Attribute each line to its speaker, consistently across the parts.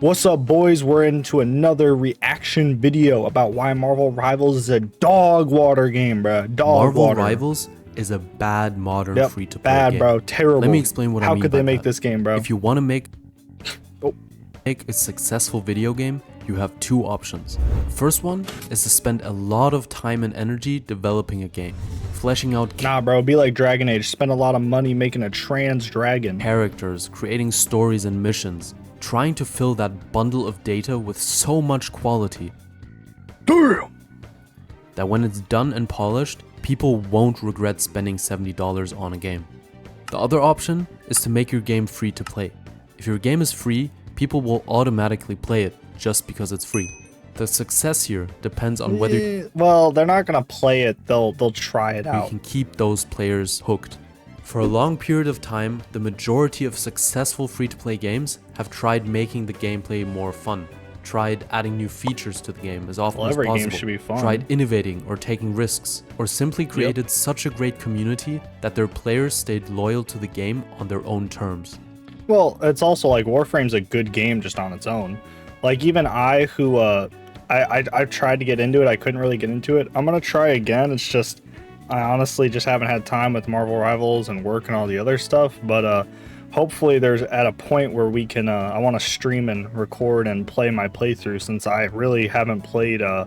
Speaker 1: What's up, boys? We're into another reaction video about why Marvel Rivals is a dog water game, bro. Dog
Speaker 2: Marvel
Speaker 1: water.
Speaker 2: Rivals is a bad modern
Speaker 1: Yep,
Speaker 2: free-to-play
Speaker 1: bad,
Speaker 2: game.
Speaker 1: bro. Terrible.
Speaker 2: Let me explain what I mean
Speaker 1: How could
Speaker 2: by
Speaker 1: they make
Speaker 2: that.
Speaker 1: this game, bro?
Speaker 2: If you want to make
Speaker 1: Oh.
Speaker 2: a successful video game, you have two options. First one is to spend a lot of time and energy developing a game, fleshing out
Speaker 1: Nah, bro. Be like Dragon Age. Spend a lot of money making a trans dragon.
Speaker 2: characters, creating stories and missions, trying to fill that bundle of data with so much quality
Speaker 1: Damn.
Speaker 2: that when it's done and polished, people won't regret spending $70 on a game. The other option is to make your game free to play. If your game is free, people will automatically play it just because it's free. The success here depends on whether
Speaker 1: Well, they're not gonna play it. They'll try it
Speaker 2: you
Speaker 1: out.
Speaker 2: can keep those players hooked. For a long period of time, the majority of successful free-to-play games have tried making the gameplay more fun, tried adding new features to the game as often as
Speaker 1: Every
Speaker 2: possible,
Speaker 1: game should be fun.
Speaker 2: tried innovating or taking risks, or simply created such a great community that their players stayed loyal to the game on their own terms.
Speaker 1: Well, it's also like Warframe's a good game just on its own. Like even I, who I tried to get into it, I couldn't really get into it. I'm gonna try again. It's just I honestly just haven't had time with Marvel Rivals and work and all the other stuff. But hopefully there's at a point where we can. I want to stream and record and play my playthrough, since I really haven't played I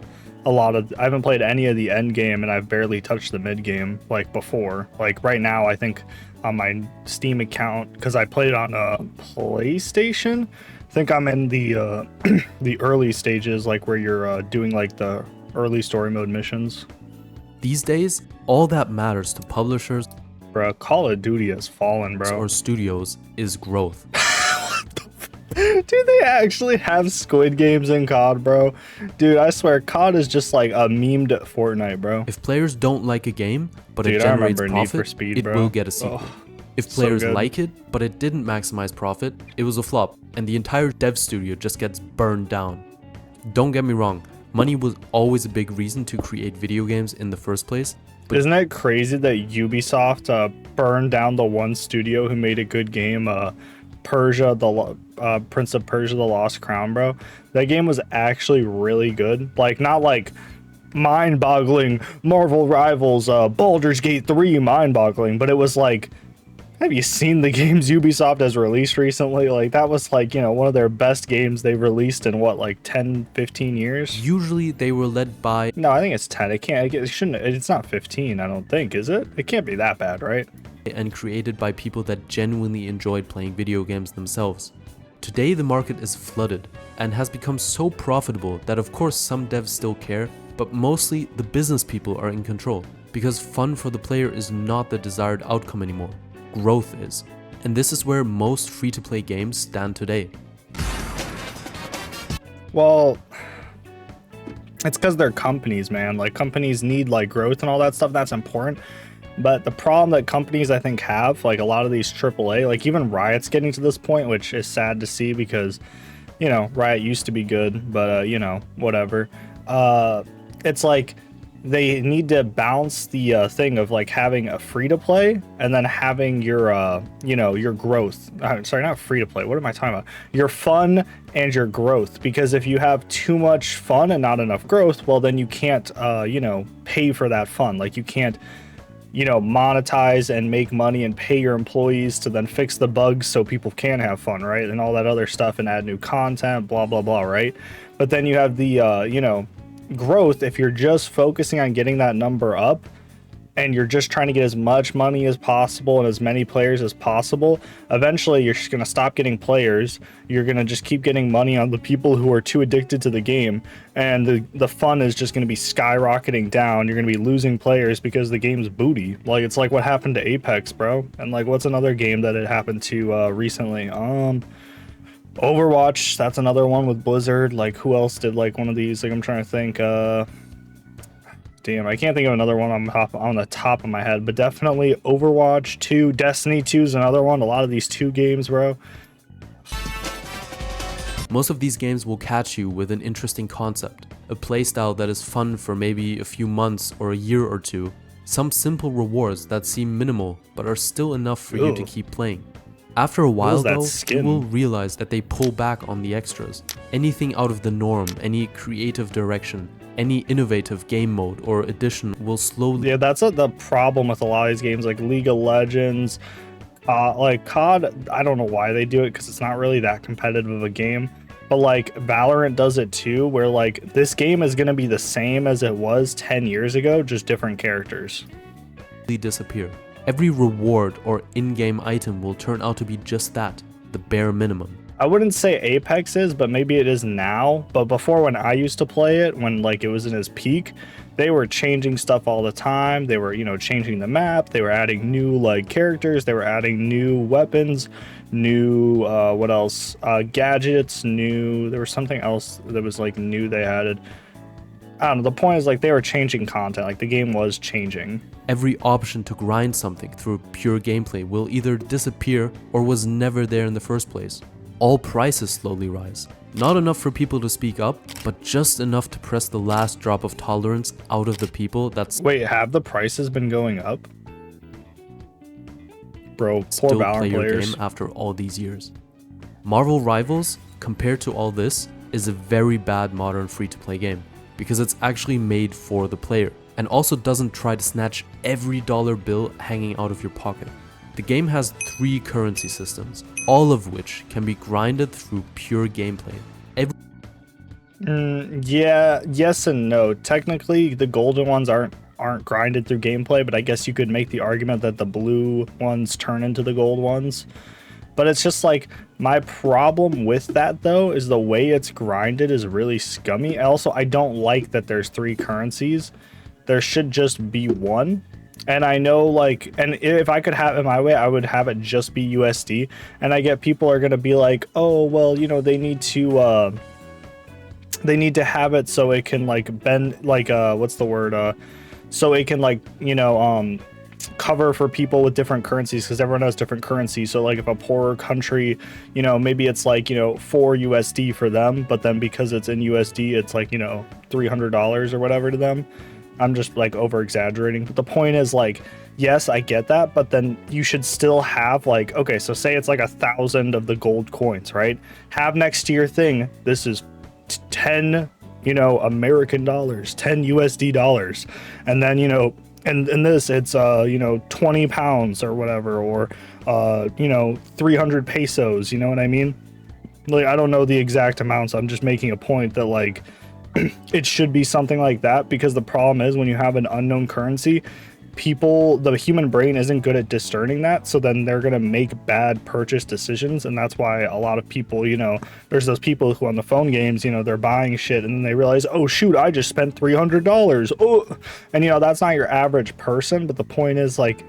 Speaker 1: haven't played any of the end game, and I've barely touched the mid game like before. Like right now, I think on my Steam account, because I played on PlayStation, I think I'm in the the early stages, like where you're doing like the early story mode missions.
Speaker 2: These days, all that matters to publishers
Speaker 1: Bro, Call of Duty has fallen, bro.
Speaker 2: or studios is growth.
Speaker 1: Do they actually have Squid Games in COD, bro? Dude, I swear COD is just like a memed Fortnite, bro.
Speaker 2: If players don't like a game, but
Speaker 1: Dude,
Speaker 2: it
Speaker 1: I
Speaker 2: generates
Speaker 1: remember Need for
Speaker 2: profit,
Speaker 1: Speed,
Speaker 2: it
Speaker 1: bro.
Speaker 2: will get a sequel.
Speaker 1: Ugh,
Speaker 2: If
Speaker 1: so
Speaker 2: players
Speaker 1: good.
Speaker 2: like it, but it didn't maximize profit, it was a flop, and the entire dev studio just gets burned down. Don't get me wrong, money was always a big reason to create video games in the first place, but
Speaker 1: Isn't it crazy that Ubisoft burned down the one studio who made a good game, Prince of Persia: The Lost Crown, bro? That game was actually really good. Like, not like mind-boggling Marvel Rivals, Baldur's Gate 3 mind-boggling, but it was like, have you seen the games Ubisoft has released recently? Like, that was like, you know, one of their best games they've released in what, like 10, 15 years?
Speaker 2: usually they were led by
Speaker 1: No, I think it's 10. It shouldn't, it's not 15, I don't think, is it? It can't be that bad, right?
Speaker 2: and created by people that genuinely enjoyed playing video games themselves. Today the market is flooded and has become so profitable that of course some devs still care, but mostly the business people are in control, because fun for the player is not the desired outcome anymore. Growth is. And this is where most free-to-play games stand today.
Speaker 1: Well, it's because they're companies, man. Like, companies need like growth and all that stuff. That's important. But the problem that companies, I think, have, like a lot of these AAA, like even Riot's getting to this point, which is sad to see because, you know, Riot used to be good, but you know, whatever. It's like they need to balance the thing of like having a free to play and then having your you know, your growth. Sorry, not free to play. What am I talking about? Your fun and your growth. Because if you have too much fun and not enough growth, well, then you can't you know, pay for that fun. Like, you can't, you know, monetize and make money and pay your employees to then fix the bugs so people can have fun, right? And all that other stuff, and add new content, blah blah blah, right? But then you have the you know, growth. If you're just focusing on getting that number up and you're just trying to get as much money as possible and as many players as possible, eventually you're just going to stop getting players. You're going to just keep getting money on the people who are too addicted to the game, and the fun is just going to be skyrocketing down. You're going to be losing players because the game's booty. Like, it's like what happened to Apex, bro. And like, what's another game that it happened to recently? Overwatch, that's another one with Blizzard. Like, who else did like one of these? Like, I'm trying to think. Damn, I can't think of another one on the top of my head, but definitely Overwatch 2, Destiny 2 is another one. A lot of these 2 games, bro.
Speaker 2: Most of these games will catch you with an interesting concept, a playstyle that is fun for maybe a few months or a year or two, some simple rewards that seem minimal but are still enough for you to keep playing. After a while
Speaker 1: that
Speaker 2: though, you
Speaker 1: skin?
Speaker 2: will realize that they pull back on the extras. Anything out of the norm, any creative direction, any innovative game mode or addition will slowly...
Speaker 1: Yeah, that's the problem with a lot of these games, like League of Legends, like COD. I don't know why they do it, because it's not really that competitive of a game. But like Valorant does it too, where like this game is going to be the same as it was 10 years ago, just different characters.
Speaker 2: disappear. Every reward or in-game item will turn out to be just that, the bare minimum.
Speaker 1: I wouldn't say Apex is, but maybe it is now. But before, when I used to play it, when like it was in its peak, they were changing stuff all the time. They were, you know, changing the map. They were adding new like characters. They were adding new weapons, new what else? Gadgets. New. There was something else that was like new they added. I don't know. The point is like they were changing content. Like the game was changing.
Speaker 2: Every option to grind something through pure gameplay will either disappear or was never there in the first place. All prices slowly rise. Not enough for people to speak up, but just enough to press the last drop of tolerance out of the people that's...
Speaker 1: Wait, have the prices been going up? Bro, poor
Speaker 2: still
Speaker 1: Valorant
Speaker 2: play your
Speaker 1: players.
Speaker 2: game after all these years. Marvel Rivals, compared to all this, is a very bad modern free-to-play game, because it's actually made for the player, and also doesn't try to snatch every dollar bill hanging out of your pocket. The game has 3 currency systems, all of which can be grinded through pure gameplay.
Speaker 1: Yeah, yes and no. Technically, the golden ones aren't grinded through gameplay, but I guess you could make the argument that the blue ones turn into the gold ones. But it's just like, my problem with that though is the way it's grinded is really scummy. Also, I don't like that there's 3 currencies. There should just be one. And I know, like, and if I could have it my way, I would have it just be USD. And I get people are gonna be like, oh well, you know, they need to have it so it can like bend, like what's the word, so it can like, you know, cover for people with different currencies, because everyone has different currencies. So like if a poorer country, you know, maybe it's like, you know, 4 USD for them, but then because it's in USD, it's like, you know, $300 or whatever to them. I'm just like over exaggerating, but the point is like, yes, I get that, but then you should still have like, okay, so say it's like 1,000 of the gold coins, right? Have next to your thing, this is 10, you know, American dollars, 10 USD dollars. And then, you know, and in this it's you know, 20 pounds or whatever, or you know, 300 pesos, you know what I mean? Like, I don't know the exact amounts. I'm just making a point that like it should be something like that, because the problem is when you have an unknown currency, the human brain isn't good at discerning that, so then they're going to make bad purchase decisions. And that's why a lot of people, you know, there's those people who on the phone games, you know, they're buying shit and then they realize, oh shoot, I just spent $300. Oh, and you know, that's not your average person. But the point is like,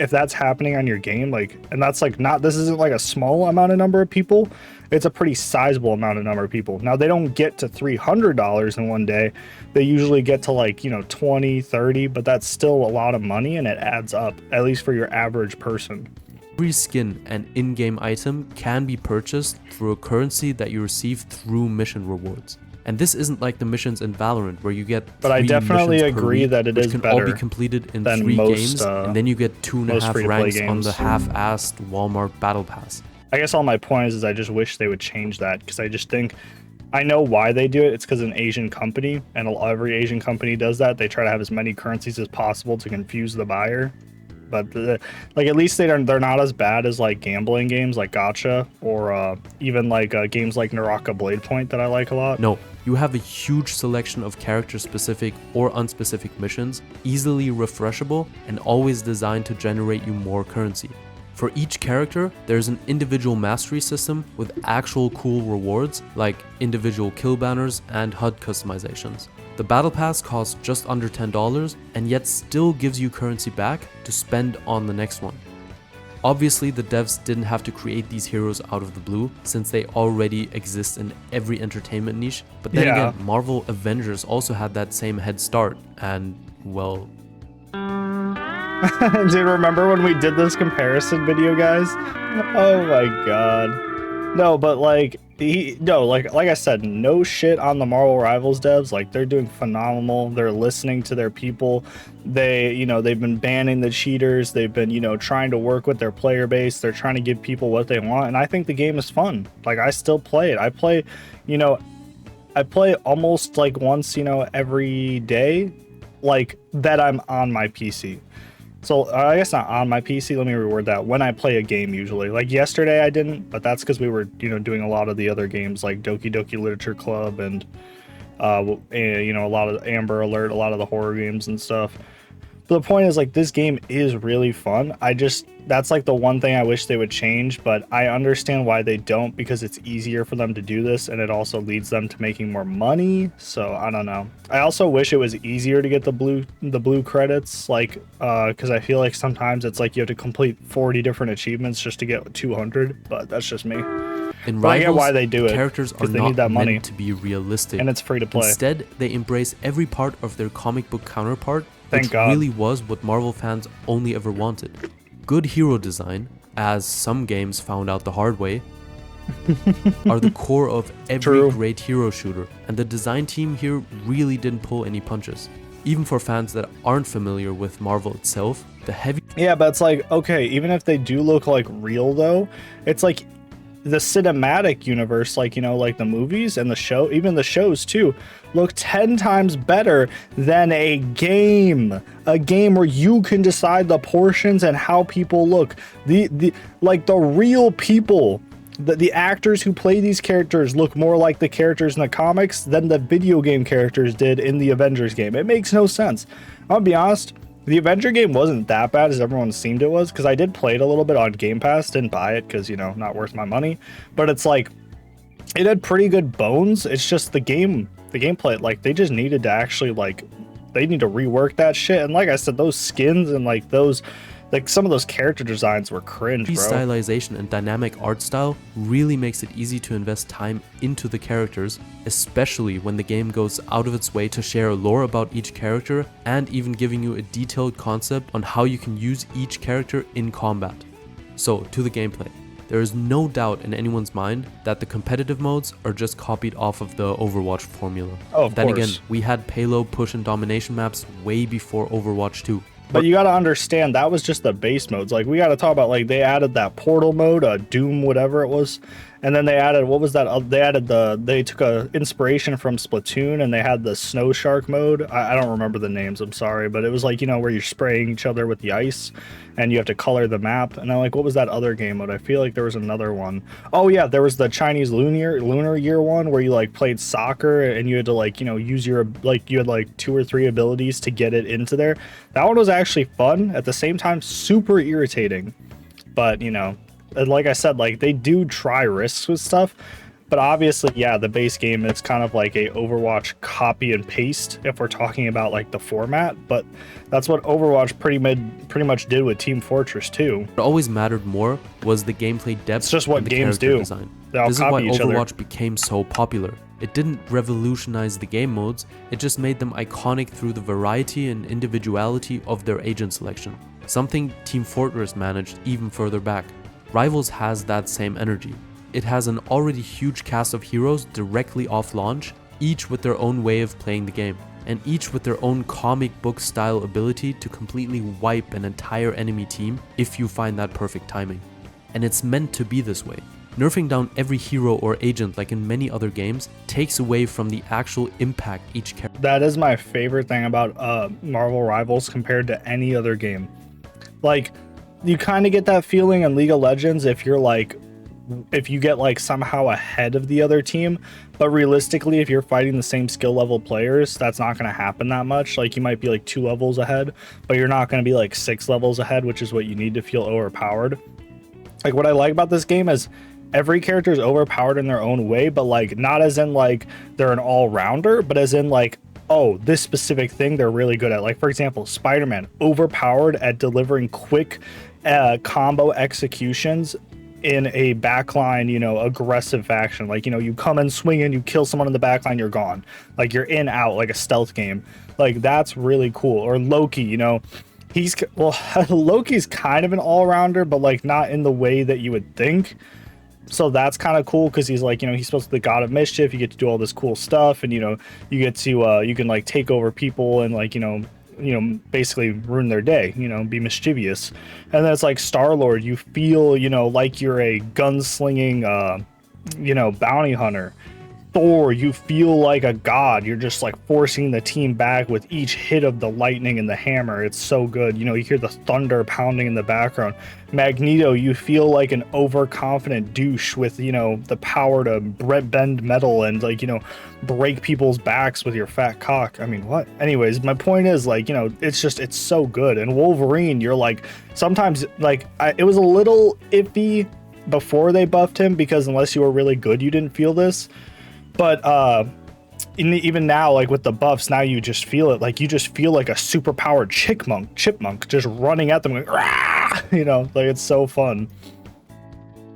Speaker 1: if that's happening on your game, like, and that's like not, this isn't like a small amount of number of people, it's a pretty sizable amount of number of people. Now they don't get to $300 in one day. They usually get to like, you know, 20, 30, but that's still a lot of money and it adds up, at least for your average person.
Speaker 2: Every skin and in-game item can be purchased through a currency that you receive through mission rewards. And this isn't like the missions in Valorant where you get 3
Speaker 1: But I definitely
Speaker 2: missions per
Speaker 1: agree
Speaker 2: week,
Speaker 1: that it
Speaker 2: which
Speaker 1: is
Speaker 2: can
Speaker 1: better
Speaker 2: all be completed in
Speaker 1: than
Speaker 2: 3
Speaker 1: most,
Speaker 2: games, and then you get 2.5 ranks on the half-assed Walmart Battle Pass.
Speaker 1: I guess all my point is I just wish they would change that, because I just think, I know why they do it. It's because an Asian company, and every Asian company does that. They try to have as many currencies as possible to confuse the buyer. But like, at least they're not as bad as like gambling games like Gacha, or even like games like Naraka Blade Point that I like a lot.
Speaker 2: No, you have a huge selection of character-specific or unspecific missions, easily refreshable, and always designed to generate you more currency. For each character, there's an individual mastery system with actual cool rewards like individual kill banners and HUD customizations. The Battle Pass costs just under $10 and yet still gives you currency back to spend on the next one. Obviously, the devs didn't have to create these heroes out of the blue, since they already exist in every entertainment niche, but then again, Marvel Avengers also had that same head start, and well...
Speaker 1: Do you remember when we did this comparison video, guys? Oh my god. No, but like, No, like I said, no shit on the Marvel Rivals devs. Like they're doing phenomenal. They're listening to their people. They've been banning the cheaters. They've been, trying to work with their player base. They're trying to give people what they want, and I think the game is fun. Like I still play it. You know, I play almost like once, every day, like that I'm on my PC. So I guess not on my PC. Let me reword that. When I play a game, usually, like yesterday, I didn't, but that's because we were, doing a lot of the other games like Doki Doki Literature Club and, a lot of Amber Alert, a lot of the horror games and stuff. But the point is, like, this game is really fun. That's like the one thing I wish they would change, but I understand why they don't, because it's easier for them to do this, and it also leads them to making more money. So I don't know. I also wish it was easier to get the blue credits, like, because I feel like sometimes it's like you have to complete 40 different achievements just to get 200, but that's just me.
Speaker 2: In
Speaker 1: But I
Speaker 2: Rivals,
Speaker 1: get why they do it,
Speaker 2: characters are
Speaker 1: because they
Speaker 2: not
Speaker 1: need that money,
Speaker 2: meant to be realistic,
Speaker 1: and it's free to play.
Speaker 2: Instead, they embrace every part of their comic book counterpart,
Speaker 1: Thank
Speaker 2: which
Speaker 1: God.
Speaker 2: really was what Marvel fans only ever wanted. Good hero design, as some games found out the hard way, are the core of every
Speaker 1: True.
Speaker 2: great hero shooter, and the design team here really didn't pull any punches. Even for fans that aren't familiar with Marvel itself, the heavy
Speaker 1: Yeah, but it's like, okay, even if they do look like real though, it's like the cinematic universe, like, like the movies and the show, even the shows too, look 10 times better than a game where you can decide the portions and how people look. The real people, the actors who play these characters look more like the characters in the comics than the video game characters did in the Avengers game. It makes no sense. I'll be honest, the Avenger game wasn't that bad as everyone seemed it was, because I did play it a little bit on Game Pass, didn't buy it because, not worth my money. But it's like, it had pretty good bones. It's just the gameplay, like, they just needed to actually, like, they need to rework that shit. And like I said, those skins and like those, like some of those character designs were cringe, bro.
Speaker 2: stylization and dynamic art style really makes it easy to invest time into the characters, especially when the game goes out of its way to share lore about each character and even giving you a detailed concept on how you can use each character in combat. So, to the gameplay. There is no doubt in anyone's mind that the competitive modes are just copied off of the Overwatch formula.
Speaker 1: Oh, of
Speaker 2: then
Speaker 1: course.
Speaker 2: again, we had payload, push, and domination maps way before Overwatch 2.
Speaker 1: But you gotta understand, that was just the base modes. Like, we gotta talk about, like, they added that portal mode, Doom, whatever it was. And then they added, what was that? They took a inspiration from Splatoon, and they had the snow shark mode. I don't remember the names, I'm sorry. But it was like, where you're spraying each other with the ice, and you have to color the map. And then, like, what was that other game mode? I feel like there was another one. Oh, yeah, there was the Chinese Lunar Year one, where you, like, played soccer, and you had to, like, use your, like, you had, like, 2 or 3 abilities to get it into there. That one was actually fun. At the same time, super irritating. But, and like I said, like, they do try risks with stuff, but obviously, yeah, the base game is kind of like a Overwatch copy and paste if we're talking about like the format. But that's what Overwatch pretty much did with Team Fortress 2.
Speaker 2: What always mattered more was the gameplay depth.
Speaker 1: It's just what
Speaker 2: and the
Speaker 1: games
Speaker 2: character
Speaker 1: do.
Speaker 2: Design.
Speaker 1: They all
Speaker 2: This is why
Speaker 1: copy each other.
Speaker 2: Overwatch became so popular. It didn't revolutionize the game modes, it just made them iconic through the variety and individuality of their agent selection, something Team Fortress managed even further back. Rivals has that same energy. It has an already huge cast of heroes directly off launch, each with their own way of playing the game, and each with their own comic book style ability to completely wipe an entire enemy team if you find that perfect timing. And it's meant to be this way. Nerfing down every hero or agent like in many other games takes away from the actual impact each character.
Speaker 1: That is my favorite thing about Marvel Rivals compared to any other game. Like, you kind of get that feeling in League of Legends if you get like somehow ahead of the other team, but realistically, if you're fighting the same skill level players, that's not going to happen that much. Like, you might be like 2 levels ahead, but you're not going to be like 6 levels ahead, which is what you need to feel overpowered. Like, what I like about this game is every character is overpowered in their own way, but like not as in like they're an all-rounder, but as in like, oh, this specific thing they're really good at. Like, for example, Spider-Man, overpowered at delivering quick combo executions in a backline, aggressive faction. Like, you come in swinging, you kill someone in the backline, you're gone. Like, you're in, out, like a stealth game. Like, that's really cool. Or Loki, Loki's kind of an all-rounder, but like not in the way that you would think. So that's kind of cool because he's like, you know, he's supposed to be the god of mischief. You get to do all this cool stuff, and you know, you get to you can like take over people and like, you know, basically ruin their day, you know, be mischievous. And then it's like Star-Lord, you feel, you know, like you're a gunslinging you know, bounty hunter. Thor, you feel like a god. You're just like forcing the team back with each hit of the lightning and the hammer. It's so good. You know, you hear the thunder pounding in the background. Magneto, you feel like an overconfident douche with, you know, the power to bend metal and like, you know, break people's backs with your fat cock. I mean, what? Anyways, my point is like, you know, it's so good. And Wolverine, you're like, sometimes like it was a little iffy before they buffed him because unless you were really good, you didn't feel this. But even now, like with the buffs, now you just feel it. Like you just feel like a super powered chipmunk just running at them, going, "Rah!" You know, like it's so fun.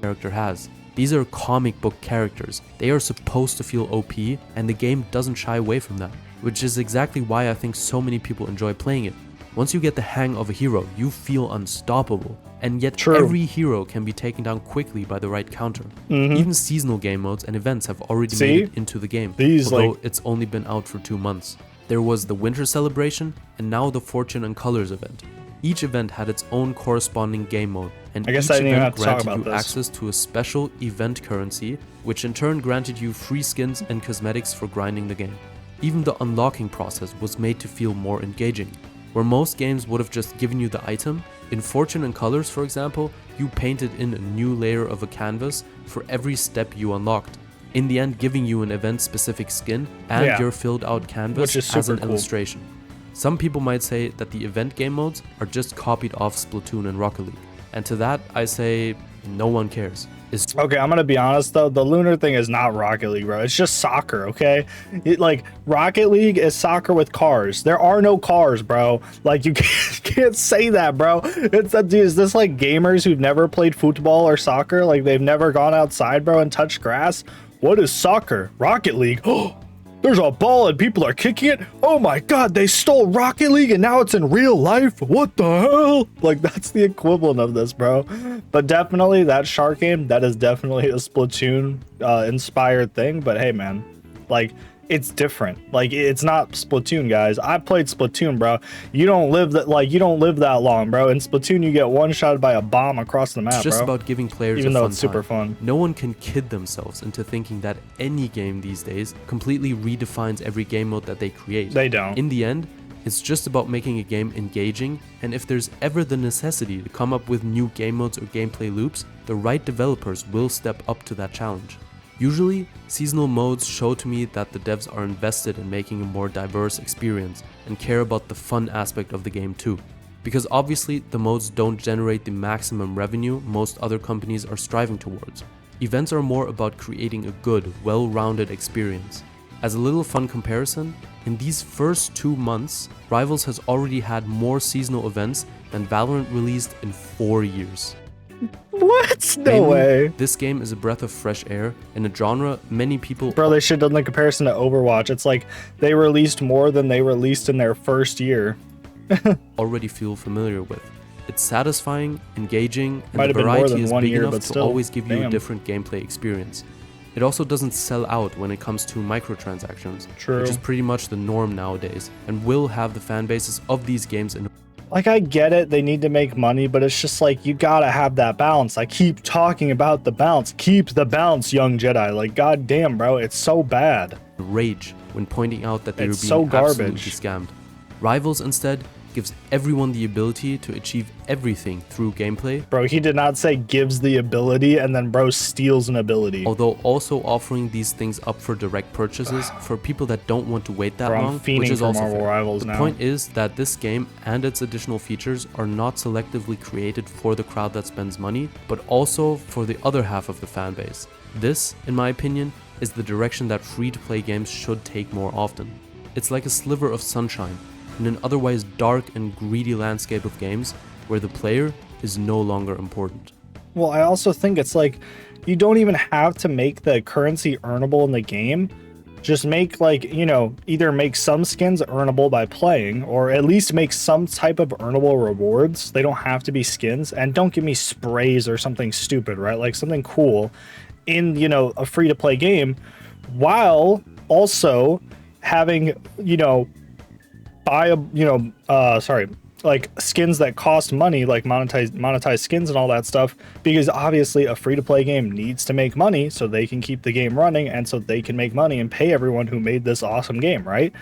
Speaker 2: Character has. These are comic book characters. They are supposed to feel OP, and the game doesn't shy away from that, which is exactly why I think so many people enjoy playing it. Once you get the hang of a hero, you feel unstoppable, and yet every hero can be taken down quickly by the right counter. Even seasonal game modes and events have already made it into the game, although it's only been out for 2 months. There was the Winter Celebration, and now the Fortune and Colors event. Each event had its own corresponding game mode, and each event granted you access to a special event currency, which in turn granted you free skins and cosmetics for grinding the game. Even the unlocking process was made to feel more engaging. Where most games would have just given you the item, in Fortune and Colors, for example, you painted in a new layer of a canvas for every step you unlocked, in the end giving you an event-specific skin and your filled-out canvas as an illustration. Some people might say that the event game modes are just copied off Splatoon and Rocket League, and to that I say no one cares.
Speaker 1: Okay, I'm gonna be honest though, the lunar thing is not Rocket League, bro. It's just soccer, okay? Like Rocket League is soccer with cars. There are no cars, bro. Like you can't say that, bro. It's that, dude, is this like gamers who've never played football or soccer? Like they've never gone outside, bro, and touched grass? What is soccer? Rocket League? Oh, there's a ball and people are kicking it. Oh my god, they stole Rocket League and now it's in real life. What the hell? Like that's the equivalent of this, bro. But definitely that shark game, that is definitely a Splatoon inspired thing. But hey, man, like it's different. Like it's not Splatoon, guys. I played Splatoon, bro. You don't live that long, bro. In Splatoon, you get one shot by a bomb across the map,
Speaker 2: It's just
Speaker 1: bro.
Speaker 2: about giving players
Speaker 1: Even
Speaker 2: a
Speaker 1: though
Speaker 2: fun
Speaker 1: it's super
Speaker 2: time.
Speaker 1: fun.
Speaker 2: No one can kid themselves into thinking that any game these days completely redefines every game mode that they create.
Speaker 1: They don't.
Speaker 2: In the end, it's just about making a game engaging, and if there's ever the necessity to come up with new game modes or gameplay loops, the right developers will step up to that challenge. Usually, seasonal modes show to me that the devs are invested in making a more diverse experience and care about the fun aspect of the game too. Because obviously, the modes don't generate the maximum revenue most other companies are striving towards. Events are more about creating a good, well-rounded experience. As a little fun comparison, in these first 2 months, Rivals has already had more seasonal events than Valorant released in 4 years.
Speaker 1: What? No
Speaker 2: Mainly,
Speaker 1: way.
Speaker 2: This game is a breath of fresh air in a genre many people...
Speaker 1: Bro, they should have done the comparison to Overwatch. It's like they released more than they released in their first year.
Speaker 2: already feel familiar with. It's satisfying, engaging, and
Speaker 1: Might
Speaker 2: the
Speaker 1: have been more
Speaker 2: variety
Speaker 1: than
Speaker 2: is
Speaker 1: 1
Speaker 2: big
Speaker 1: year,
Speaker 2: enough
Speaker 1: but
Speaker 2: to
Speaker 1: still,
Speaker 2: always give you a
Speaker 1: damn.
Speaker 2: different gameplay experience. It also doesn't sell out when it comes to microtransactions,
Speaker 1: True.
Speaker 2: which is pretty much the norm nowadays, and will have the fan bases of these games in.
Speaker 1: Like, I get it, they need to make money, but it's just like, you gotta have that balance. I keep talking about the balance. Keep the balance, young Jedi. Like, goddamn, bro, it's so bad.
Speaker 2: Rage when pointing out that they were
Speaker 1: It's
Speaker 2: being
Speaker 1: so
Speaker 2: absolutely
Speaker 1: garbage.
Speaker 2: scammed. Rivals instead gives everyone the ability to achieve everything through gameplay,
Speaker 1: Bro, he did not say gives the ability and then bro steals an ability.
Speaker 2: although also offering these things up for direct purchases for people that don't want to wait that
Speaker 1: Bro, I'm
Speaker 2: long,
Speaker 1: fiending
Speaker 2: which is
Speaker 1: for
Speaker 2: also
Speaker 1: Marvel
Speaker 2: fair.
Speaker 1: Rivals
Speaker 2: The
Speaker 1: now.
Speaker 2: point is that this game and its additional features are not selectively created for the crowd that spends money, but also for the other half of the fan base. This, in my opinion, is the direction that free-to-play games should take more often. It's like a sliver of sunshine in an otherwise dark and greedy landscape of games where the player is no longer important.
Speaker 1: Well, I also think it's like, you don't even have to make the currency earnable in the game. Just make like, you know, either make some skins earnable by playing, or at least make some type of earnable rewards. They don't have to be skins, and don't give me sprays or something stupid, right? Like something cool in, you know, a free to play game, while also having, you know, buy a, you know, like skins that cost money, like monetize skins and all that stuff, because obviously a free to play game needs to make money so they can keep the game running, and so they can make money and pay everyone who made this awesome game, right?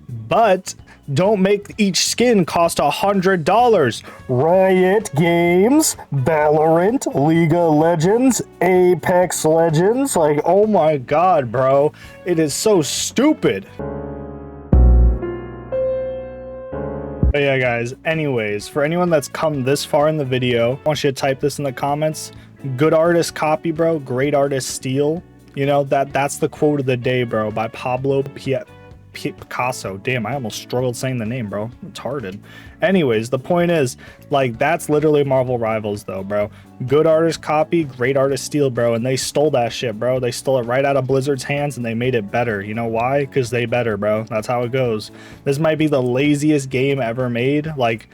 Speaker 1: But don't make each skin cost $100. Riot Games, Valorant, League of Legends, Apex Legends, like, oh my god, bro, it is so stupid. But yeah, guys, anyways, for anyone that's come this far in the video, I want you to type this in the comments. Good artist copy, bro. Great artist steal. You know, that's the quote of the day, bro, by Pablo Picasso. Damn, I almost struggled saying the name, bro. It's retarded. Anyways, the point is, like, that's literally Marvel Rivals, though, bro. Good artist copy, great artist steal, bro. And they stole that shit, bro. They stole it right out of Blizzard's hands, and they made it better. You know why? Because they better, bro. That's how it goes. This might be the laziest game ever made. Like,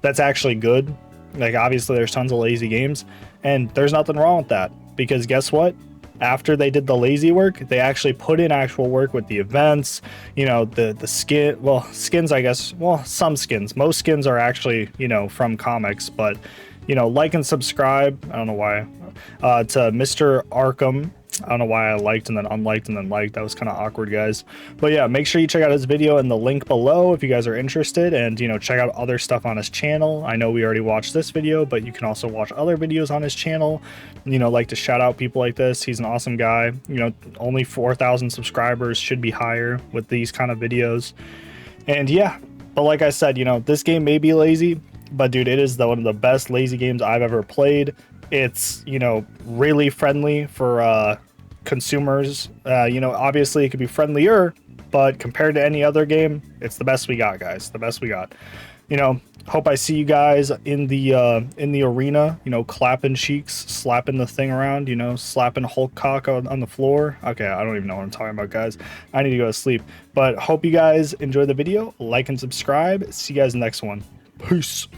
Speaker 1: that's actually good. Like, obviously, there's tons of lazy games, and there's nothing wrong with that. Because guess what? After they did the lazy work, they actually put in actual work with the events, you know, the skin, well, skins, I guess, well, some skins. Most skins are actually, you know, from comics, but, you know, like and subscribe, I don't know why, to Mr. Arkham. I don't know why I liked and then unliked and then liked. That was kind of awkward, guys. But yeah, make sure you check out his video in the link below if you guys are interested, and, you know, check out other stuff on his channel. I know we already watched this video, but you can also watch other videos on his channel. You know, like to shout out people like this. He's an awesome guy. You know, only 4,000 subscribers, should be higher with these kind of videos. And yeah, but like I said, you know, this game may be lazy, but dude, it is one of the best lazy games I've ever played. It's, you know, really friendly for consumers. You know, obviously it could be friendlier, but compared to any other game, it's the best we got, guys. The best we got. You know, hope I see you guys in the arena, you know, clapping cheeks, slapping the thing around, you know, slapping Hulk cock on the floor. Okay, I don't even know what I'm talking about, guys. I need to go to sleep. But hope you guys enjoy the video. Like and subscribe. See you guys in the next one. Peace.